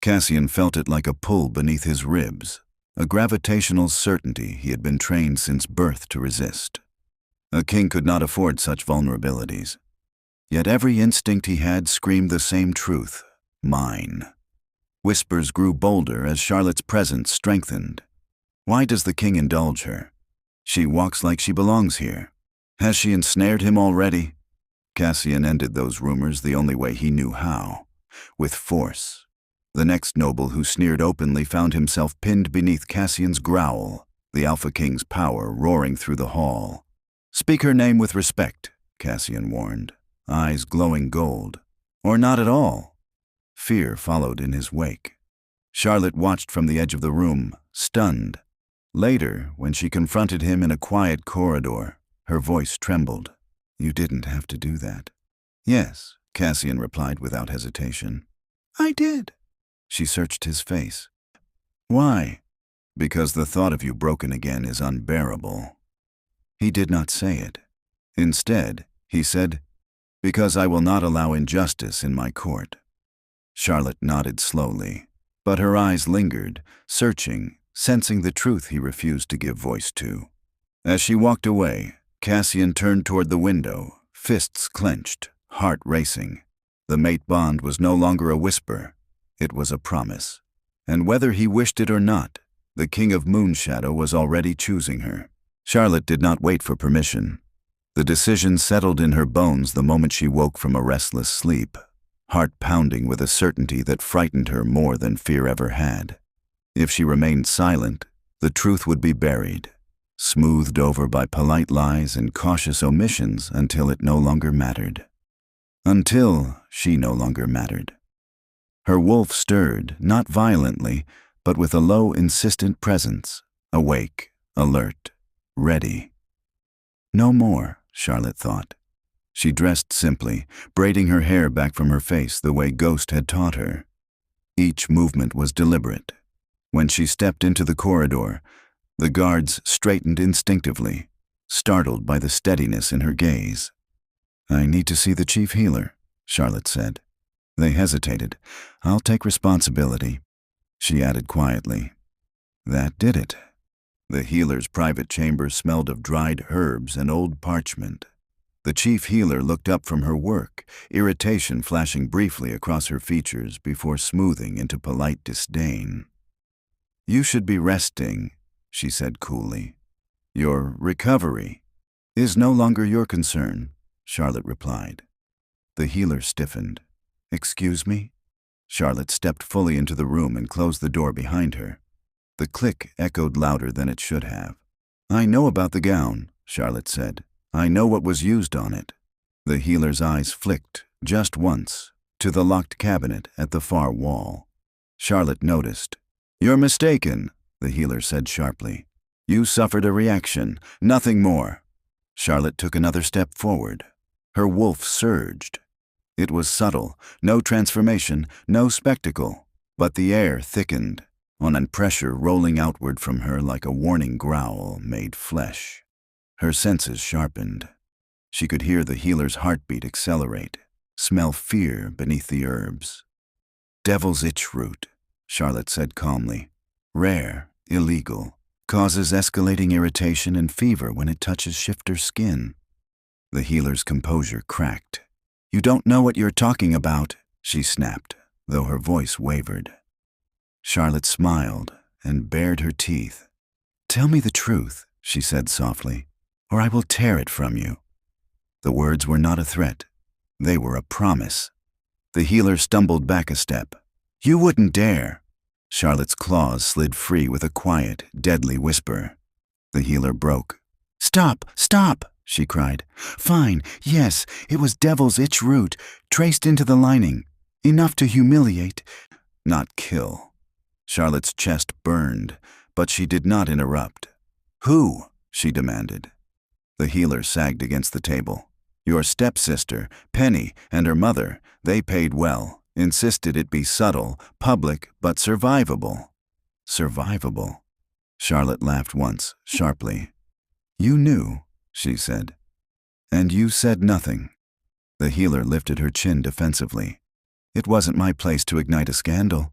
Cassian felt it like a pull beneath his ribs, a gravitational certainty he had been trained since birth to resist. A king could not afford such vulnerabilities. Yet every instinct he had screamed the same truth: mine. Whispers grew bolder as Charlotte's presence strengthened. Why does the king indulge her? She walks like she belongs here. Has she ensnared him already? Cassian ended those rumors the only way he knew how, with force. The next noble who sneered openly found himself pinned beneath Cassian's growl, the Alpha King's power roaring through the hall. Speak her name with respect, Cassian warned, eyes glowing gold. Or not at all. Fear followed in his wake. Charlotte watched from the edge of the room, stunned. Later, when she confronted him in a quiet corridor, her voice trembled. You didn't have to do that. Yes, Cassian replied without hesitation. I did. She searched his face. Why? Because the thought of you broken again is unbearable. He did not say it. Instead, he said, because I will not allow injustice in my court. Charlotte nodded slowly, but her eyes lingered, searching, sensing the truth he refused to give voice to. As she walked away, Cassian turned toward the window, fists clenched, heart racing. The mate bond was no longer a whisper. It was a promise. And whether he wished it or not, the King of Moonshadow was already choosing her. Charlotte did not wait for permission. The decision settled in her bones the moment she woke from a restless sleep, heart pounding with a certainty that frightened her more than fear ever had. If she remained silent, the truth would be buried, smoothed over by polite lies and cautious omissions until it no longer mattered. Until she no longer mattered. Her wolf stirred, not violently, but with a low, insistent presence, awake, alert, ready. No more, Charlotte thought. She dressed simply, braiding her hair back from her face the way Ghost had taught her. Each movement was deliberate. When she stepped into the corridor, the guards straightened instinctively, startled by the steadiness in her gaze. I need to see the chief healer, Charlotte said. They hesitated. I'll take responsibility. She added quietly. That did it. The healer's private chamber smelled of dried herbs and old parchment. The chief healer looked up from her work, irritation flashing briefly across her features before smoothing into polite disdain. You should be resting, she said coolly. Your recovery is no longer your concern, Charlotte replied. The healer stiffened. Excuse me? Charlotte stepped fully into the room and closed the door behind her. The click echoed louder than it should have. I know about the gown, Charlotte said. I know what was used on it. The healer's eyes flicked, just once, to the locked cabinet at the far wall. Charlotte noticed. You're mistaken, the healer said sharply. You suffered a reaction, nothing more. Charlotte took another step forward. Her wolf surged. It was subtle, no transformation, no spectacle, but the air thickened, and pressure rolling outward from her like a warning growl made flesh. Her senses sharpened. She could hear the healer's heartbeat accelerate, smell fear beneath the herbs. Devil's itch root, Charlotte said calmly. Rare, illegal, causes escalating irritation and fever when it touches shifter skin. The healer's composure cracked. You don't know what you're talking about, she snapped, though her voice wavered. Charlotte smiled and bared her teeth. Tell me the truth, she said softly, or I will tear it from you. The words were not a threat. They were a promise. The healer stumbled back a step. You wouldn't dare. Charlotte's claws slid free with a quiet, deadly whisper. The healer broke. Stop, stop, she cried. Fine, yes, it was devil's itch root, traced into the lining. Enough to humiliate, not kill. Charlotte's chest burned, but she did not interrupt. Who? She demanded. The healer sagged against the table. Your stepsister, Penny, and her mother, they paid well, insisted it be subtle, public, but survivable. Survivable? Charlotte laughed once, sharply. You knew, she said. And you said nothing. The healer lifted her chin defensively. It wasn't my place to ignite a scandal.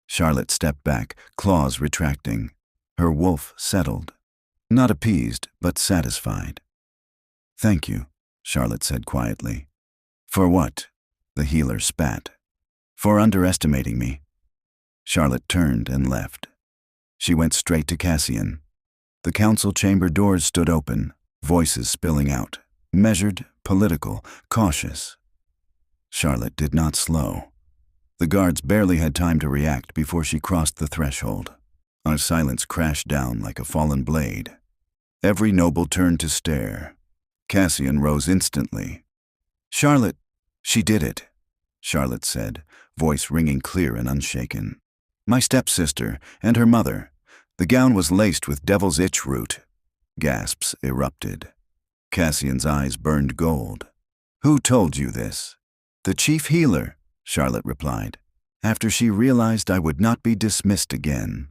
Charlotte stepped back, claws retracting. Her wolf settled. Not appeased, but satisfied. Thank you, Charlotte said quietly. For what? The healer spat. For underestimating me. Charlotte turned and left. She went straight to Cassian. The council chamber doors stood open, voices spilling out, measured, political, cautious. Charlotte did not slow. The guards barely had time to react before she crossed the threshold. Our silence crashed down like a fallen blade. Every noble turned to stare. Cassian rose instantly. "Charlotte, she did it," Charlotte said, voice ringing clear and unshaken. "My stepsister and her mother. The gown was laced with devil's itch root." Gasps erupted. Cassian's eyes burned gold. "Who told you this?" "The chief healer," Charlotte replied, after she realized I would not be dismissed again.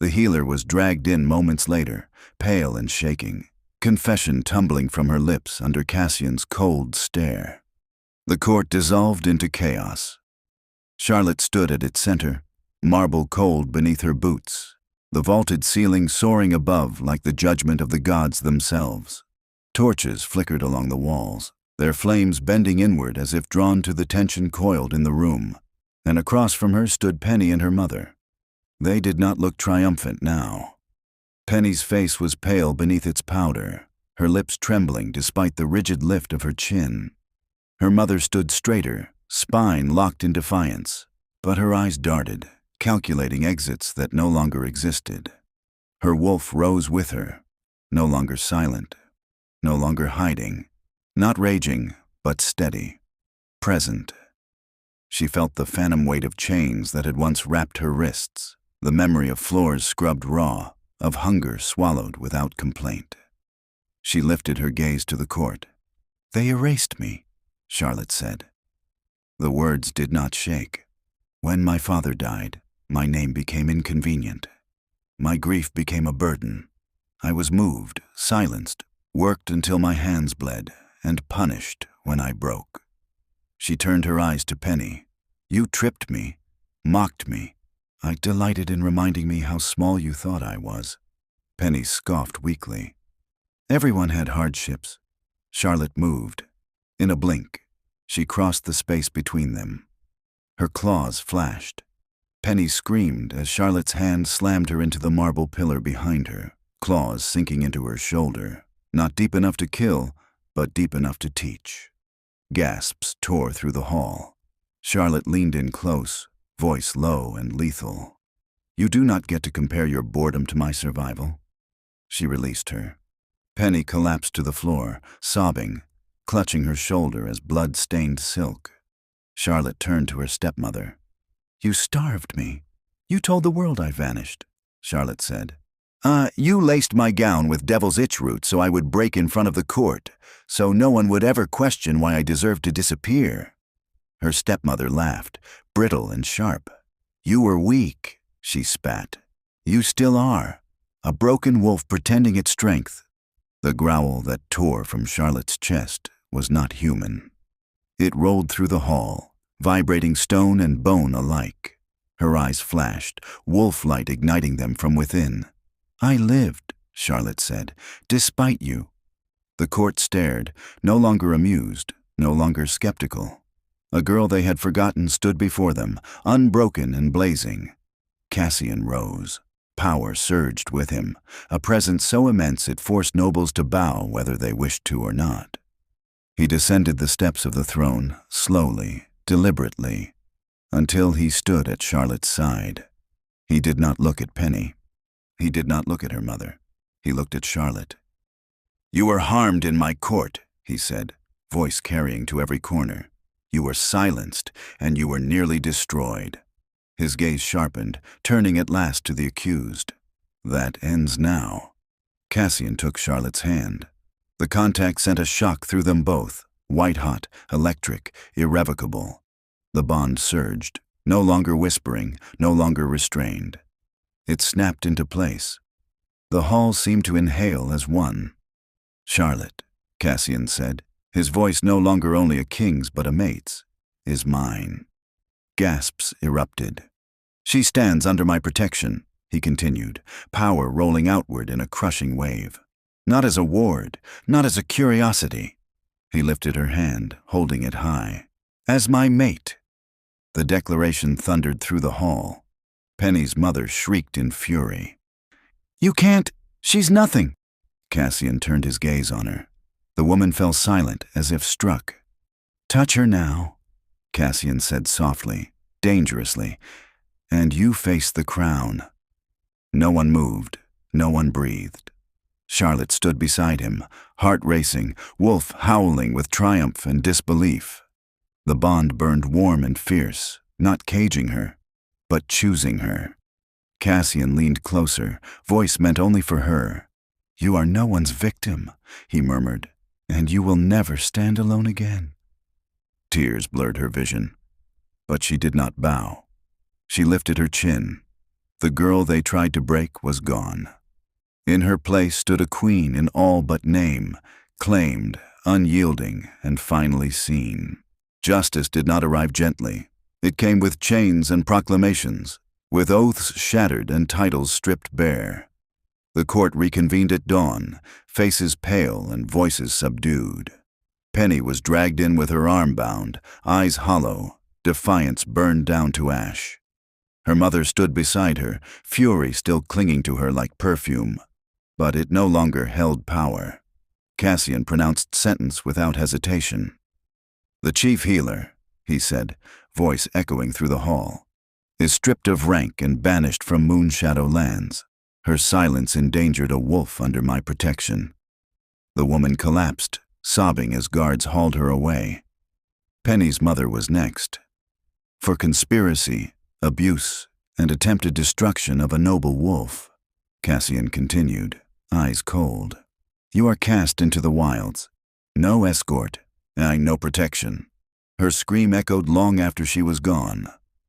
The healer was dragged in moments later, pale and shaking, confession tumbling from her lips under Cassian's cold stare. The court dissolved into chaos. Charlotte stood at its center, marble cold beneath her boots, the vaulted ceiling soaring above like the judgment of the gods themselves. Torches flickered along the walls, their flames bending inward as if drawn to the tension coiled in the room, and across from her stood Penny and her mother. They did not look triumphant now. Penny's face was pale beneath its powder, her lips trembling despite the rigid lift of her chin. Her mother stood straighter, spine locked in defiance, but her eyes darted, calculating exits that no longer existed. Her wolf rose with her, no longer silent, no longer hiding, not raging, but steady, present. She felt the phantom weight of chains that had once wrapped her wrists, the memory of floors scrubbed raw, of hunger swallowed without complaint. She lifted her gaze to the court. "They erased me," Charlotte said. The words did not shake. "When my father died, my name became inconvenient. My grief became a burden. I was moved, silenced, worked until my hands bled, and punished when I broke." She turned her eyes to Penny. "You tripped me, mocked me. I delighted in reminding me how small you thought I was." Penny scoffed weakly. "Everyone had hardships." Charlotte moved. In a blink, she crossed the space between them. Her claws flashed. Penny screamed as Charlotte's hand slammed her into the marble pillar behind her, claws sinking into her shoulder, not deep enough to kill, but deep enough to teach. Gasps tore through the hall. Charlotte leaned in close, voice low and lethal. "You do not get to compare your boredom to my survival." She released her. Penny collapsed to the floor, sobbing, clutching her shoulder as blood stained silk. Charlotte turned to her stepmother. "You starved me. You told the world I vanished," Charlotte said. You laced my gown with devil's itch root so I would break in front of the court, so no one would ever question why I deserved to disappear." Her stepmother laughed, brittle and sharp. "You were weak," she spat. "You still are. A broken wolf pretending its strength." The growl that tore from Charlotte's chest was not human. It rolled through the hall, vibrating stone and bone alike. Her eyes flashed, wolf light igniting them from within. "I lived," Charlotte said, "despite you." The court stared, no longer amused, no longer skeptical. A girl they had forgotten stood before them, unbroken and blazing. Cassian rose. Power surged with him, a presence so immense it forced nobles to bow whether they wished to or not. He descended the steps of the throne, slowly, deliberately, until he stood at Charlotte's side. He did not look at Penny. He did not look at her mother. He looked at Charlotte. "You were harmed in my court," he said, voice carrying to every corner. "You were silenced, and you were nearly destroyed." His gaze sharpened, turning at last to the accused. "That ends now." Cassian took Charlotte's hand. The contact sent a shock through them both, white-hot, electric, irrevocable. The bond surged, no longer whispering, no longer restrained. It snapped into place. The hall seemed to inhale as one. "Charlotte," Cassian said, his voice no longer only a king's but a mate's, "is mine." Gasps erupted. "She stands under my protection," he continued, power rolling outward in a crushing wave. "Not as a ward, not as a curiosity." He lifted her hand, holding it high. "As my mate." The declaration thundered through the hall. Penny's mother shrieked in fury. You can't. She's nothing. Cassian turned his gaze on her. The woman fell silent as if struck. Touch her now, Cassian said softly, dangerously, and you face the crown. No one moved. No one breathed. Charlotte stood beside him, heart racing, wolf howling with triumph and disbelief. The bond burned warm and fierce, not caging her, but choosing her. Cassian leaned closer, voice meant only for her. You are no one's victim, he murmured, and you will never stand alone again. Tears blurred her vision, but she did not bow. She lifted her chin. The girl they tried to break was gone. In her place stood a queen in all but name, claimed, unyielding, and finally seen. Justice did not arrive gently. It came with chains and proclamations, with oaths shattered and titles stripped bare. The court reconvened at dawn, faces pale and voices subdued. Penny was dragged in with her arm bound, eyes hollow, defiance burned down to ash. Her mother stood beside her, fury still clinging to her like perfume, but it no longer held power. Cassian pronounced sentence without hesitation. The chief healer, he said, voice echoing through the hall, is stripped of rank and banished from Moonshadow lands. Her silence endangered a wolf under my protection. The woman collapsed, sobbing as guards hauled her away. Penny's mother was next. For conspiracy, abuse, and attempted destruction of a noble wolf, Cassian continued, eyes cold. You are cast into the wilds. No escort, no protection. Her scream echoed long after she was gone.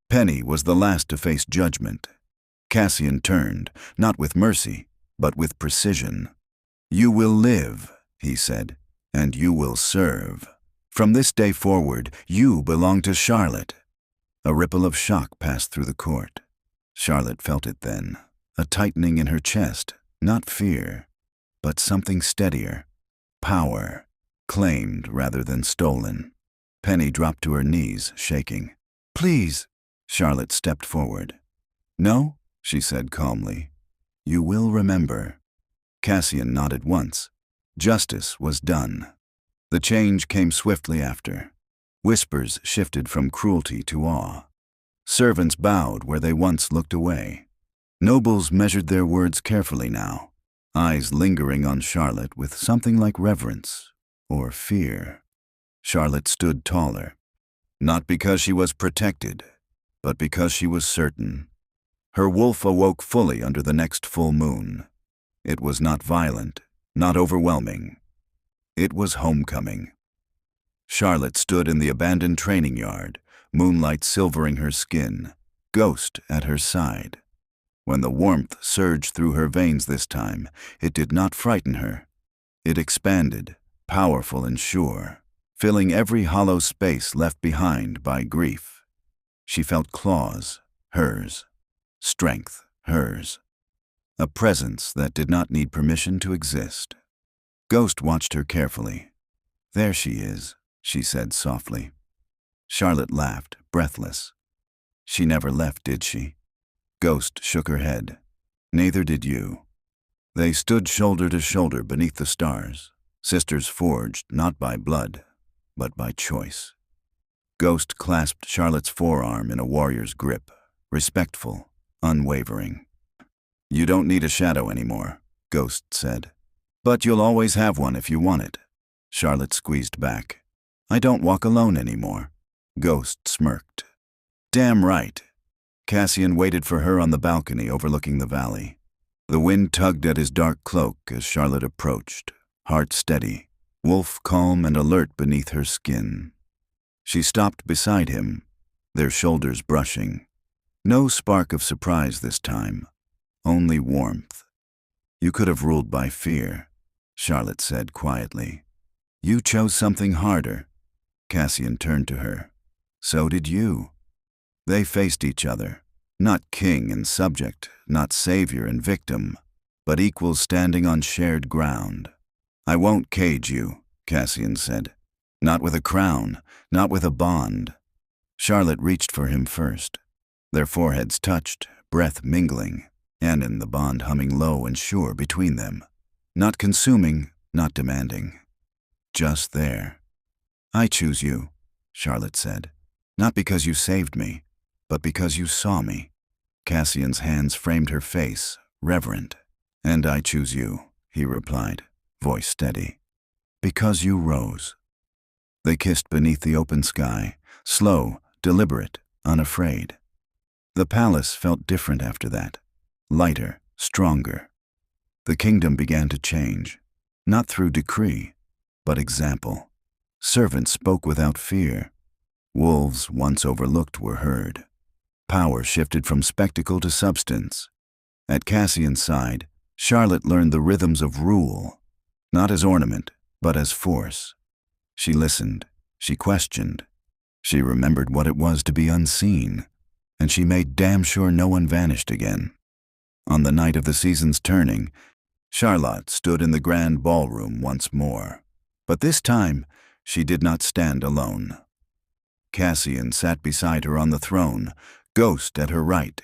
Penny was the last to face judgment. Cassian turned, not with mercy, but with precision. You will live, he said, and you will serve. From this day forward, you belong to Charlotte. A ripple of shock passed through the court. Charlotte felt it then, a tightening in her chest, not fear, but something steadier, power, claimed rather than stolen. Penny dropped to her knees, shaking. Please, Charlotte stepped forward. No, she said calmly. You will remember. Cassian nodded once. Justice was done. The change came swiftly after. Whispers shifted from cruelty to awe. Servants bowed where they once looked away. Nobles measured their words carefully now, eyes lingering on Charlotte with something like reverence or fear. Charlotte stood taller, not because she was protected, but because she was certain. Her wolf awoke fully under the next full moon. It was not violent, not overwhelming. It was homecoming. Charlotte stood in the abandoned training yard, moonlight silvering her skin, Ghost at her side. When the warmth surged through her veins this time, it did not frighten her. It expanded, powerful and sure, filling every hollow space left behind by grief. She felt claws, hers, strength, hers, a presence that did not need permission to exist. Ghost watched her carefully. There she is, she said softly. Charlotte laughed, breathless. She never left, did she? Ghost shook her head. Neither did you. They stood shoulder to shoulder beneath the stars, sisters forged not by blood, but by choice. Ghost clasped Charlotte's forearm in a warrior's grip, respectful, unwavering. You don't need a shadow anymore, Ghost said. But you'll always have one if you want it. Charlotte squeezed back. I don't walk alone anymore. Ghost smirked. Damn right. Cassian waited for her on the balcony overlooking the valley. The wind tugged at his dark cloak as Charlotte approached, heart steady, wolf calm and alert beneath her skin. She stopped beside him, their shoulders brushing. No spark of surprise this time, only warmth. You could have ruled by fear, Charlotte said quietly. You chose something harder. Cassian turned to her. So did you. They faced each other, not king and subject, not savior and victim, but equals standing on shared ground. I won't cage you, Cassian said. Not with a crown, not with a bond. Charlotte reached for him first. Their foreheads touched, breath mingling. and the bond humming low and sure between them. Not consuming, not demanding. Just there. "I choose you," Charlotte said. "Not because you saved me, but because you saw me." Cassian's hands framed her face, reverent. "And I choose you," he replied, voice steady. "Because you rose." They kissed beneath the open sky, slow, deliberate, unafraid. The palace felt different after that, lighter, stronger. The kingdom began to change, not through decree, but example. Servants spoke without fear. Wolves, once overlooked, were heard. Power shifted from spectacle to substance. At Cassian's side, Charlotte learned the rhythms of rule, not as ornament, but as force. She listened, she questioned, she remembered what it was to be unseen, and she made damn sure no one vanished again. On the night of the season's turning, Charlotte stood in the grand ballroom once more. But this time, she did not stand alone. Cassian sat beside her on the throne, Ghost at her right.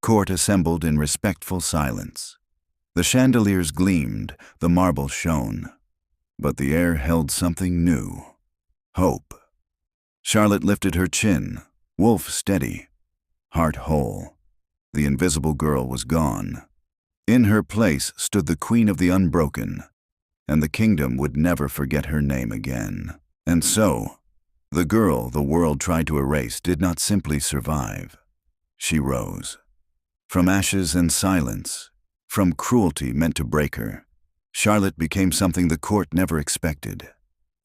Court assembled in respectful silence. The chandeliers gleamed, the marble shone. But the air held something new. Hope. Charlotte lifted her chin, wolf steady, heart whole. The invisible girl was gone. In her place stood the Queen of the Unbroken, and the kingdom would never forget her name again. And so, the girl the world tried to erase did not simply survive. She rose. From ashes and silence, from cruelty meant to break her, Charlotte became something the court never expected.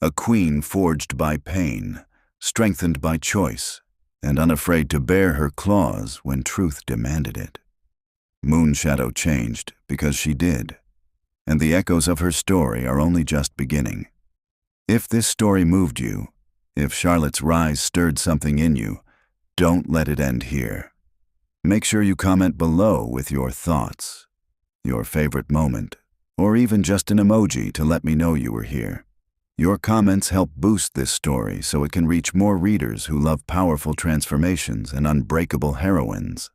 A queen forged by pain, strengthened by choice, and unafraid to bare her claws when truth demanded it. Moonshadow changed because she did, and the echoes of her story are only just beginning. If this story moved you, if Charlotte's rise stirred something in you, don't let it end here. Make sure you comment below with your thoughts, your favorite moment, or even just an emoji to let me know you were here. Your comments help boost this story so it can reach more readers who love powerful transformations and unbreakable heroines.